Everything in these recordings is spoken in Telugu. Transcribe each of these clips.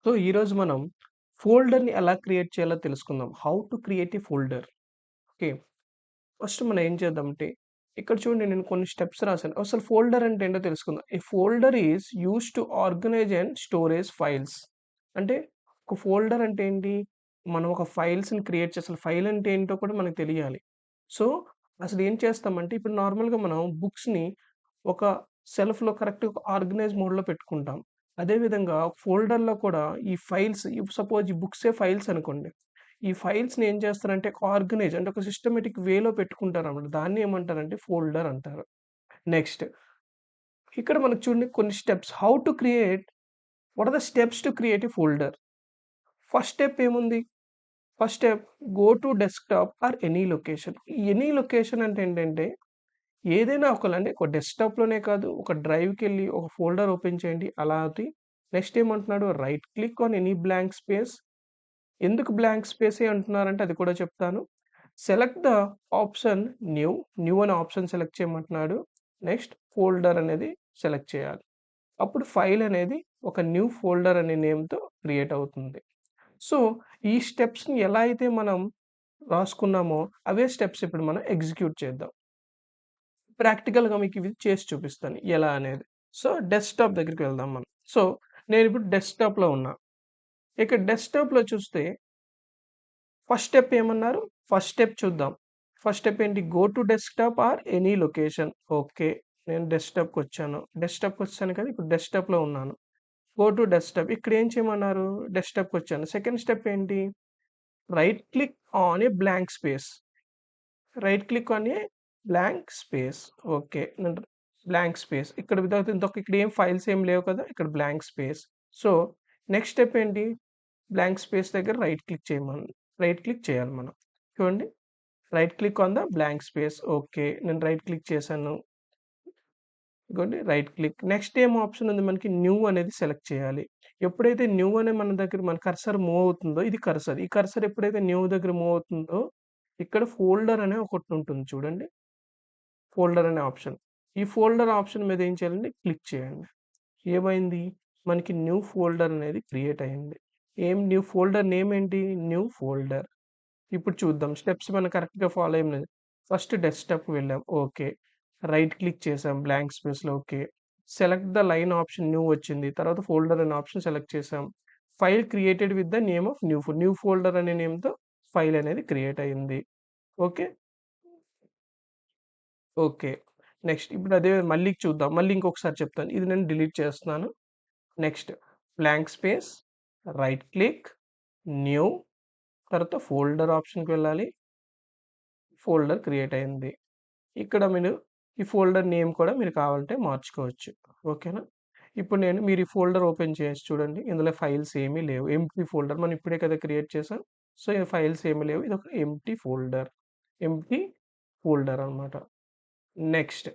సో, ఈరోజు మనం ఫోల్డర్‌ని ఎలా క్రియేట్ చేయాలో తెలుసుకుందాం. How to create a folder. Okay. First మనం ఏం చేద్దామంటే, ఇక్కడ చూడండి నేను కొన్ని స్టెప్స్ రాసాను. అసలు ఫోల్డర్ అంటే ఏంటో తెలుసుకుందాం. A folder is used to organise and storage files. అంటే ఒక ఫోల్డర్ అంటే ఏంటి? మనం ఒక ఫైల్స్‌ని క్రియేట్ అసలు ఫైల్ అంటే ఏంటో కూడా మనకు తెలియాలి. సో, అసలు ఏం చేస్తామంటే, ఇప్పుడు నార్మల్‌గా మనం బుక్స్‌ని ఒక సెల్ఫ్‌లో కరెక్ట్‌గా ఆర్గనైజ్ మోడ్‌లో పెట్టుకుంటాం. అదే విధంగా ఫోల్డర్‌లో కూడా ఈ ఫైల్స్ సపోజ్ ఈ బుక్సే ఫైల్స్ అనుకోండి. ఈ ఫైల్స్‌ని ఏం చేస్తారంటే ఆర్గనైజ్ అంటే ఒక సిస్టమాటిక్ వేలో పెట్టుకుంటారన్నమాట. దాన్ని ఏమంటారంటే ఫోల్డర్ అంటారు. నెక్స్ట్ ఇక్కడ మనకు చూడండి కొన్ని steps how to create what are the steps to create a folder. First step ఏముంది? First step go to desktop or any location. Any location అంటే ఏంటంటే ఏదైనా అంటే ఒక డెస్క్‌టాప్‌లోనే కాదు, ఒక డ్రైవ్‌కెళ్ళి ఒక ఫోల్డర్ ఓపెన్ చేయండి. అలా అది నెక్స్ట్ ఏమంటున్నాడు right click on any blank space. ఎందుకు బ్లాంక్ స్పేసే అంటున్నారంటే అది కూడా చెప్తాను. Select the option new. New అనే ఆప్షన్ సెలెక్ట్ చేయమంటున్నాడు. నెక్స్ట్ ఫోల్డర్ అనేది సెలెక్ట్ చేయాలి. అప్పుడు ఫైల్ అనేది ఒక న్యూ ఫోల్డర్ అనే నేమ్‌తో క్రియేట్ అవుతుంది. సో, ఈ స్టెప్స్‌ని ఎలా అయితే మనం రాసుకున్నామో అవే స్టెప్స్ ఇప్పుడు మనం ఎగ్జిక్యూట్ చేద్దాం. ప్రాక్టికల్‌గా మీకు ఇవి చేసి చూపిస్తాను ఎలా అనేది. సో, డెస్క్‌టాప్ దగ్గరికి వెళ్దాం మనం. సో, నేనిప్పుడు డెస్క్‌టాప్‌లో ఉన్నా. ఇక్కడ డెస్క్‌టాప్‌లో చూస్తే ఫస్ట్ స్టెప్ ఏమన్నారు? ఫస్ట్ స్టెప్ చూద్దాం. ఫస్ట్ స్టెప్ ఏంటి? Go to desktop or any location. Okay. నేను డెస్క్‌టాప్‌కొచ్చాను. డెస్క్‌టాప్‌కొచ్చేసాను కదా! ఇప్పుడు డెస్క్‌టాప్‌లో ఉన్నాను. Go to desktop. ఇక్కడ ఏం చేయమన్నారు? డెస్క్‌టాప్‌కొచ్చాను. సెకండ్ స్టెప్ ఏంటి? Right click on a blank space. Right click on a blank space. Okay. Blank space. ఇక్కడ వితౌట్ ఇక్కడ ఏం ఫైల్స్ ఏం లేవు కదా! ఇక్కడ blank space. So, next step ఏంటి? బ్లాంక్ స్పేస్ దగ్గర రైట్ క్లిక్ రైట్ క్లిక్ చేయాలి మనం. చూడండి. Right click on the blank space. Okay. నేను రైట్ క్లిక్ చేశాను. ఇదిగోండి రైట్ క్లిక్. నెక్స్ట్ ఏం ఆప్షన్ ఉంది మనకి న్యూ అనేది సెలెక్ట్ చేయాలి. ఎప్పుడైతే న్యూ అనే మన దగ్గర మన కర్సర్ మూవ్ అవుతుందో ఇది కర్సర్. ఈ కర్సర్ ఎప్పుడైతే న్యూ దగ్గర మూవ్ అవుతుందో ఇక్కడ ఫోల్డర్ అనే ఒకటుంటుంది చూడండి. ఫోల్డర్ అనే ఆప్షన్. ఈ ఫోల్డర్ ఆప్షన్ మీద ఏం చేయాలండి? క్లిక్ చేయండి. ఏమైంది? మనకి న్యూ ఫోల్డర్ అనేది క్రియేట్ అయింది. న్యూ ఫోల్డర్ నేమ్ ఏంటి? New folder. ఇప్పుడు చూద్దాం. స్టెప్స్ మనం కరెక్ట్‌గా ఫాలో అయ్యాం లేదా? ఫస్ట్ డెస్క్‌టాప్‌కి వెళ్ళాం. ఓకే. రైట్ క్లిక్ చేసాం బ్లాంక్ స్పేస్‌లో okay. Select the line option new వచ్చింది. తర్వాత ఫోల్డర్ అనే ఆప్షన్ సెలెక్ట్ చేసాం. File created with the name of new folder అనే నేమ్‌తో ఫైల్ అనేది క్రియేట్ అయింది. ఓకే. ఓకే. నెక్స్ట్ ఇప్పుడు అదే మళ్ళీ చూద్దాం. మళ్ళీ ఇంకొకసారి చెప్తాను. ఇది నేను డిలీట్ చేస్తున్నాను. Next blank space, right click, new తర్వాత ఫోల్డర్ ఆప్షన్‌కి వెళ్ళాలి. ఫోల్డర్ క్రియేట్ అయింది. ఇక్కడ మీరు ఈ ఫోల్డర్ నేమ్ కూడా మీరు కావాలంటే మార్చుకోవచ్చు. ఓకేనా? ఇప్పుడు మీరు ఈ ఫోల్డర్ ఓపెన్ చేసి చూడండి. ఇందులో ఫైల్స్ ఏమీ లేవు. ఎంప్టీ ఫోల్డర్ మనం ఇప్పుడే కదా క్రియేట్ చేసాం. సో, ఈ ఫైల్స్ ఏమి లేవు. ఇదొక ఎంప్టీ ఫోల్డర్. ఎంప్టీ ఫోల్డర్ అన్నమాట. నెక్స్ట్.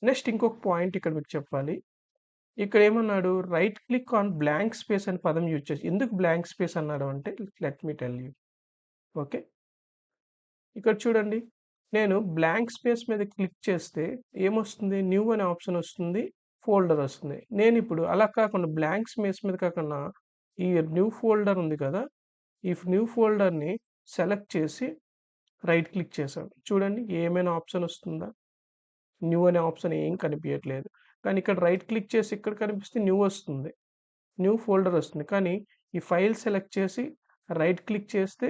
నెక్స్ట్ ఇంకొక పాయింట్ ఇక్కడ మీకు చెప్పాలి. ఇక్కడేమన్నాడు right click on blank space అనే పదం యూజ్ చేసి ఎందుకు బ్లాంక్ స్పేస్ అన్నాడు అంటే let me tell you. Okay. ఇక్కడ చూడండి. నేను బ్లాంక్ స్పేస్ మీద క్లిక్ చేస్తే ఏమొస్తుంది? న్యూ అనే ఆప్షన్ వస్తుంది. ఫోల్డర్ వస్తుంది. నేనిప్పుడు అలా కాకుండా బ్లాంక్ స్పేస్ మీద కాకుండా ఈ న్యూ ఫోల్డర్ ఉంది కదా! ఈ న్యూ ఫోల్డర్‌ని సెలెక్ట్ చేసి రైట్ క్లిక్ చేశాను. చూడండి ఏమైనా ఆప్షన్ వస్తుందా? న్యూ అనే ఆప్షన్ ఏం కనిపియట్లేదు. కానీ ఇక్కడ రైట్ క్లిక్ చేసి ఇక్కడ కనిపిస్తే న్యూ వస్తుంది. న్యూ ఫోల్డర్ వస్తుంది. కానీ ఈ ఫైల్ సెలెక్ట్ చేసి రైట్ క్లిక్ చేస్తే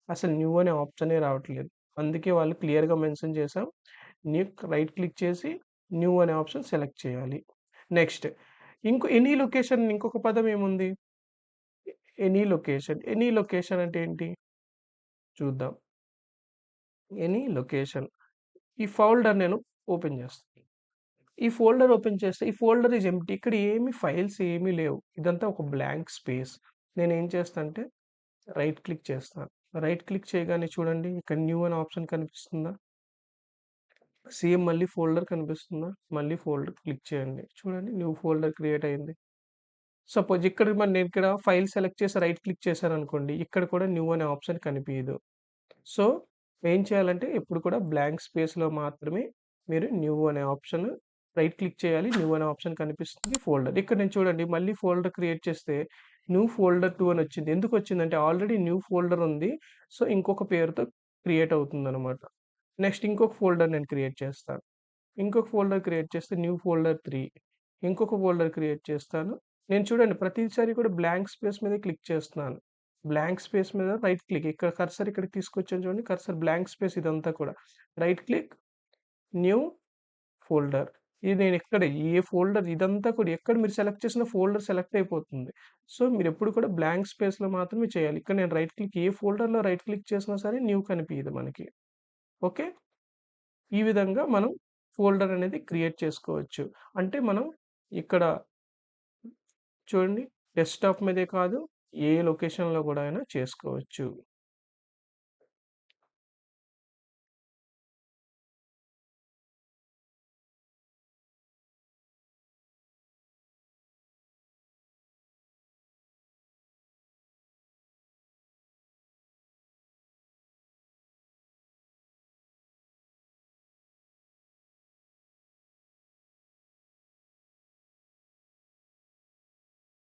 అసలు న్యూ అనే ఆప్షనే రావట్లేదు. అందుకే వాళ్ళు క్లియర్‌గా మెన్షన్ చేసాం. న్యూ రైట్ క్లిక్ చేసి న్యూ అనే ఆప్షన్ సెలెక్ట్ చేయాలి. నెక్స్ట్ ఎనీ లొకేషన్ ఇంకొక పదం ఏముంది? ఎనీ లొకేషన్ అంటే ఏంటి? చూద్దాం. Any location. ఈ ఫోల్డర్ నేను ఓపెన్ చేస్తాను. ఈ ఫోల్డర్ ఓపెన్ చేస్తే ఈ ఫోల్డర్ ఈజ్ ఎంప్టీ. ఇక్కడ ఏమి ఫైల్స్ ఏమీ లేవు. ఇదంతా ఒక బ్లాంక్ స్పేస్. నేనేం చేస్తా అంటే రైట్ క్లిక్ చేస్తాను. రైట్ క్లిక్ చేయగానే చూడండి ఇక్కడ న్యూ అనే ఆప్షన్ కనిపిస్తుందా? సేమ్ మళ్ళీ ఫోల్డర్ కనిపిస్తుందా? మళ్ళీ ఫోల్డర్ క్లిక్ చేయండి. చూడండి న్యూ ఫోల్డర్ క్రియేట్ అయింది. సపోజ్ నేను ఇక్కడ ఫైల్ సెలెక్ట్ చేసి రైట్ క్లిక్ చేశాననుకోండి. ఇక్కడ కూడా న్యూ అనే ఆప్షన్ కనిపియదు. సో, ఏం చేయాలంటే ఎప్పుడు కూడా బ్లాంక్ స్పేస్‌లో మాత్రమే మీరు న్యూ అనే ఆప్షన్ రైట్ క్లిక్ చేయాలి. న్యూ అనే ఆప్షన్ కనిపిస్తుంది ఫోల్డర్. ఇక్కడ నేను చూడండి మళ్ళీ ఫోల్డర్ క్రియేట్ చేస్తే న్యూ ఫోల్డర్ 2 అని వచ్చింది. ఎందుకు వచ్చిందంటే ఆల్రెడీ న్యూ ఫోల్డర్ ఉంది. సో, ఇంకొక పేరుతో క్రియేట్ అవుతుందనమాట. నెక్స్ట్ ఇంకొక ఫోల్డర్ నేను క్రియేట్ చేస్తాను. ఇంకొక ఫోల్డర్ క్రియేట్ చేస్తే న్యూ ఫోల్డర్ 3 ఇంకొక ఫోల్డర్ క్రియేట్ చేస్తాను. నేను చూడండి ప్రతిసారి కూడా బ్లాంక్ స్పేస్ మీదే క్లిక్ చేస్తున్నాను. బ్లాంక్ స్పేస్ మీద రైట్ క్లిక్ ఇక్కడ కర్సర్ ఇక్కడికి తీసుకొచ్చాను చూడండి. కర్సర్ బ్లాంక్ స్పేస్ ఇదంతా కూడా. Right click new folder. ఇది నేను ఎక్కడ ఏ ఫోల్డర్ ఇదంతా కూడా ఎక్కడ మీరు సెలెక్ట్ చేసిన ఫోల్డర్ సెలెక్ట్ అయిపోతుంది. సో, మీరెప్పుడు కూడా బ్లాంక్ స్పేస్‌లో మాత్రమే చేయాలి. ఇక్కడ నేను రైట్ క్లిక్ ఏ ఫోల్డర్‌లో రైట్ క్లిక్ చేసినా సరే న్యూ కనిపియదు మనకి. ఓకే. ఈ విధంగా మనం ఫోల్డర్ అనేది క్రియేట్ చేసుకోవచ్చు. అంటే మనం ఇక్కడ చూడండి డెస్క్‌టాప్ మీదే కాదు ఏ లొకేషన్‌లో గూడా అయినా చేసుకోవచ్చు.